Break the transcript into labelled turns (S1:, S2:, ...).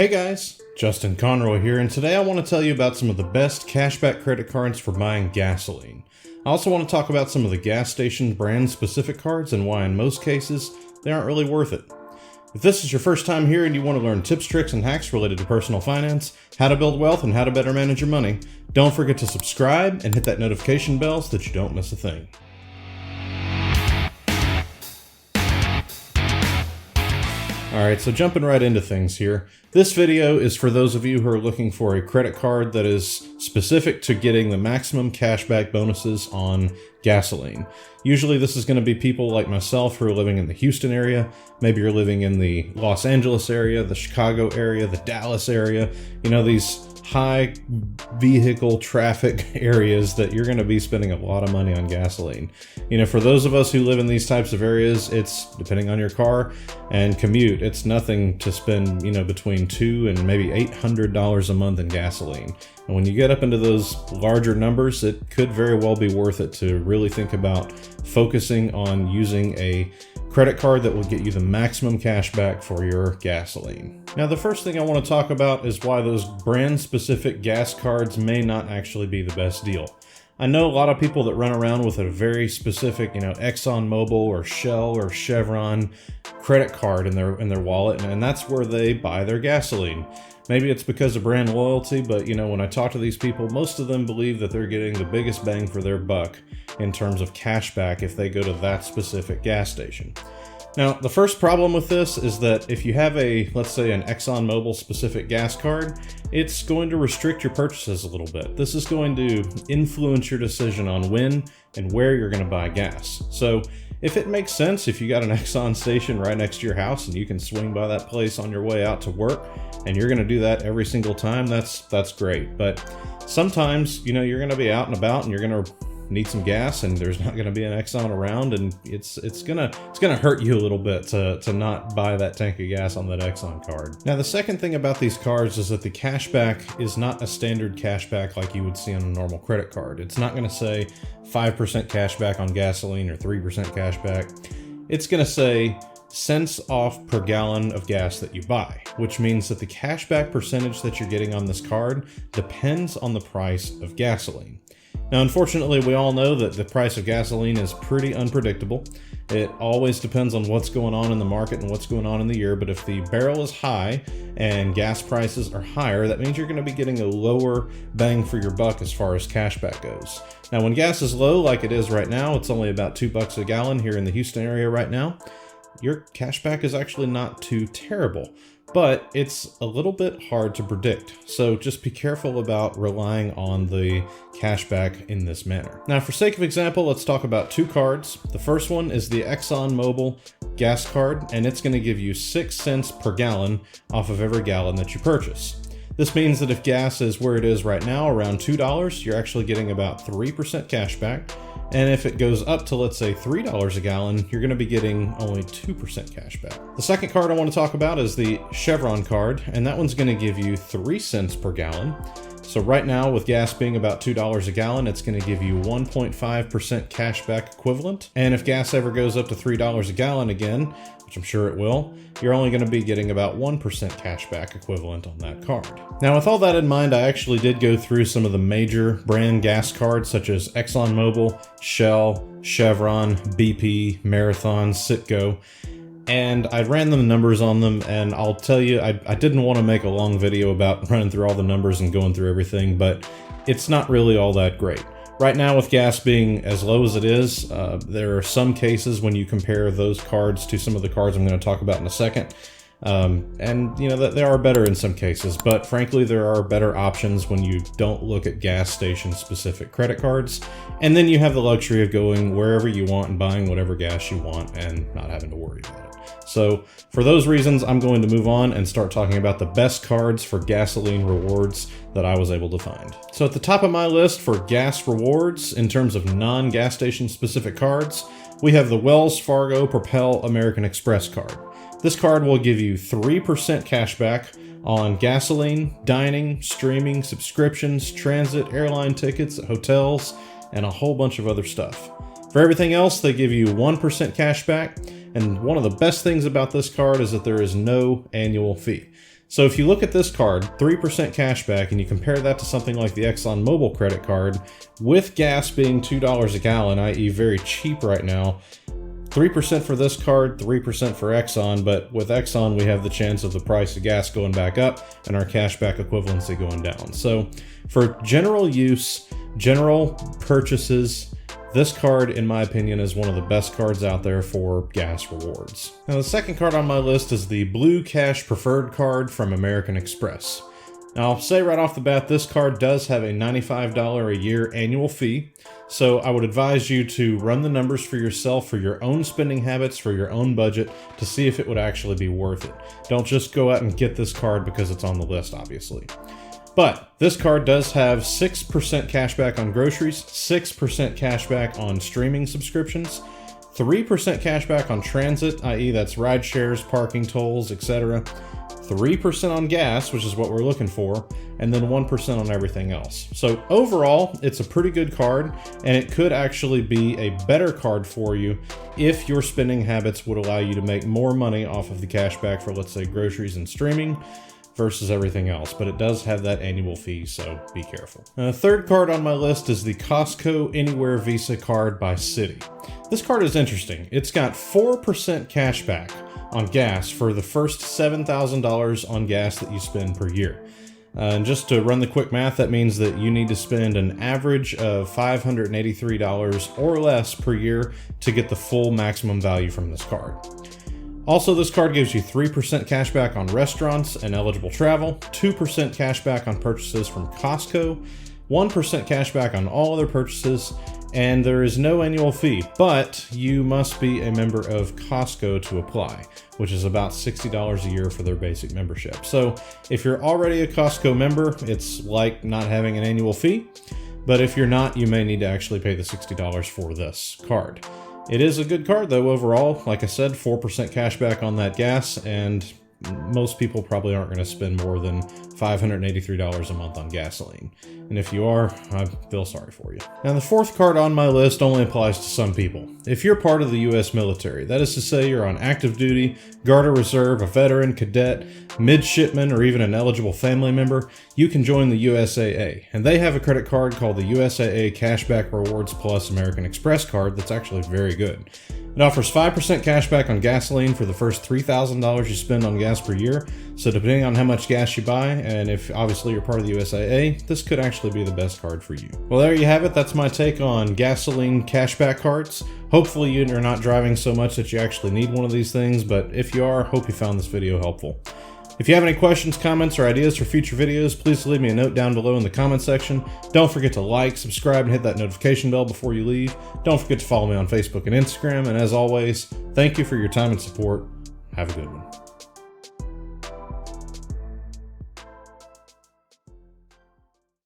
S1: Hey guys, Justin Conroy here, and today I want to tell you about some of the best cashback credit cards for buying gasoline. I also want to talk about some of the gas station brand specific cards and why in most cases they aren't really worth it. If this is your first time here and you want to learn tips, tricks, and hacks related to personal finance, how to build wealth, and how to better manage your money, don't forget to subscribe and hit that notification bell so that you don't miss a thing. Alright, so jumping right into things here. This video is for those of you who are looking for a credit card that is specific to getting the maximum cashback bonuses on gasoline. Usually this is going to be people like myself who are living in the Houston area. Maybe you're living in the Los Angeles area, the Chicago area, the Dallas area. You know, these high vehicle traffic areas that you're going to be spending a lot of money on gasoline. You know, for those of us who live in these types of areas, it's, depending on your car and commute, it's nothing to spend, you know, between $200 and maybe $800 a month in gasoline. And when you get up into those larger numbers, it could very well be worth it to really think about focusing on using a credit card that will get you the maximum cash back for your gasoline. Now, the first thing I want to talk about is why those brand-specific gas cards may not actually be the best deal. I know a lot of people that run around with a very specific, you know, Exxon Mobil or Shell or Chevron credit card in their wallet, and that's where they buy their gasoline. Maybe it's because of brand loyalty, but you know, when I talk to these people, most of them believe that they're getting the biggest bang for their buck in terms of cash back if they go to that specific gas station. Now, the first problem with this is that if you have let's say an Exxon Mobil specific gas card, it's going to restrict your purchases a little bit. This is going to influence your decision on when and where you're going to buy gas. So if it makes sense, if you got an Exxon station right next to your house and you can swing by that place on your way out to work and you're going to do that every single time, that's great. But sometimes, you know, you're going to be out and about and you're going to need some gas and there's not going to be an Exxon around, and it's gonna hurt you a little bit to not buy that tank of gas on that Exxon card. Now, the second thing about these cards is that the cashback is not a standard cashback like you would see on a normal credit card. It's not going to say 5% cashback on gasoline or 3% cashback. It's going to say cents off per gallon of gas that you buy, which means that the cashback percentage that you're getting on this card depends on the price of gasoline. Now, unfortunately, we all know that the price of gasoline is pretty unpredictable. It always depends on what's going on in the market and what's going on in the year, but if the barrel is high and gas prices are higher, that means you're going to be getting a lower bang for your buck as far as cashback goes. Now, when gas is low, like it is right now, it's only about $2 a gallon here in the Houston area right now, your cashback is actually not too terrible. But it's a little bit hard to predict, so just be careful about relying on the cashback in this manner. Now, for sake of example, let's talk about two cards. The first one is the Exxon Mobil gas card, and it's going to give you 6 cents per gallon off of every gallon that you purchase. This means that if gas is where it is right now, around $2, you're actually getting about 3% cashback. And if it goes up to, let's say, $3 a gallon, you're going to be getting only 2% cash back. The second card I want to talk about is the Chevron card, and that one's going to give you 3 cents per gallon. So right now, with gas being about $2 a gallon, it's going to give you 1.5% cash back equivalent. And if gas ever goes up to $3 a gallon again, which I'm sure it will, you're only going to be getting about 1% cash back equivalent on that card. Now, with all that in mind, I actually did go through some of the major brand gas cards such as Exxon Mobil, Shell, Chevron, BP, Marathon, Citgo, and I ran the numbers on them, and I'll tell you, I didn't want to make a long video about running through all the numbers and going through everything, but it's not really all that great. Right now, with gas being as low as it is, there are some cases when you compare those cards to some of the cards I'm going to talk about in a second. And you know that there are better in some cases, but frankly, there are better options when you don't look at gas station specific credit cards. And then you have the luxury of going wherever you want and buying whatever gas you want and not having to worry about it. So for those reasons, I'm going to move on and start talking about the best cards for gasoline rewards that I was able to find. So at the top of my list for gas rewards in terms of non-gas station specific cards, we have the Wells Fargo Propel American Express card. This card will give you 3% cash back on gasoline, dining, streaming, subscriptions, transit, airline tickets, hotels, and a whole bunch of other stuff. For everything else, they give you 1% cash back, and one of the best things about this card is that there is no annual fee. So if you look at this card, 3% cash back, and you compare that to something like the Exxon Mobil credit card, with gas being $2 a gallon, i.e. very cheap right now, 3% for this card, 3% for Exxon, but with Exxon we have the chance of the price of gas going back up and our cashback equivalency going down. So for general use, general purchases, this card, in my opinion, is one of the best cards out there for gas rewards. Now, the second card on my list is the Blue Cash Preferred card from American Express. Now, I'll say right off the bat, this card does have a $95 a year annual fee, so I would advise you to run the numbers for yourself, for your own spending habits, for your own budget, to see if it would actually be worth it. Don't just go out and get this card because it's on the list, obviously. But this card does have 6% cashback on groceries, 6% cashback on streaming subscriptions, 3% cashback on transit, i.e. that's ride shares, parking tolls, etc., 3% on gas, which is what we're looking for, and then 1% on everything else. So overall, it's a pretty good card, and it could actually be a better card for you if your spending habits would allow you to make more money off of the cashback for, let's say, groceries and streaming, versus everything else, but it does have that annual fee, so be careful. The third card on my list is the Costco Anywhere Visa card by Citi. This card is interesting. It's got 4% cash back on gas for the first $7,000 on gas that you spend per year. And just to run the quick math, that means that you need to spend an average of $583 or less per year to get the full maximum value from this card. Also, this card gives you 3% cash back on restaurants and eligible travel, 2% cash back on purchases from Costco, 1% cash back on all other purchases, and there is no annual fee, but you must be a member of Costco to apply, which is about $60 a year for their basic membership. So if you're already a Costco member, it's like not having an annual fee, but if you're not, you may need to actually pay the $60 for this card. It is a good card though overall. Like I said, 4% cash back on that gas, and most people probably aren't going to spend more than $583 a month on gasoline. And if you are, I feel sorry for you. Now, the fourth card on my list only applies to some people. If you're part of the U.S. military, that is to say you're on active duty, Guard or Reserve, a veteran, cadet, midshipman, or even an eligible family member, you can join the USAA. And they have a credit card called the USAA Cashback Rewards Plus American Express card that's actually very good. It offers 5% cash back on gasoline for the first $3,000 you spend on gas per year. So depending on how much gas you buy, and if obviously you're part of the USAA, this could actually be the best card for you. Well, there you have it. That's my take on gasoline cashback cards. Hopefully you're not driving so much that you actually need one of these things, but if you are, hope you found this video helpful. If you have any questions, comments, or ideas for future videos, please leave me a note down below in the comment section. Don't forget to like, subscribe, and hit that notification bell before you leave. Don't forget to follow me on Facebook and Instagram. And as always, thank you for your time and support. Have a good one.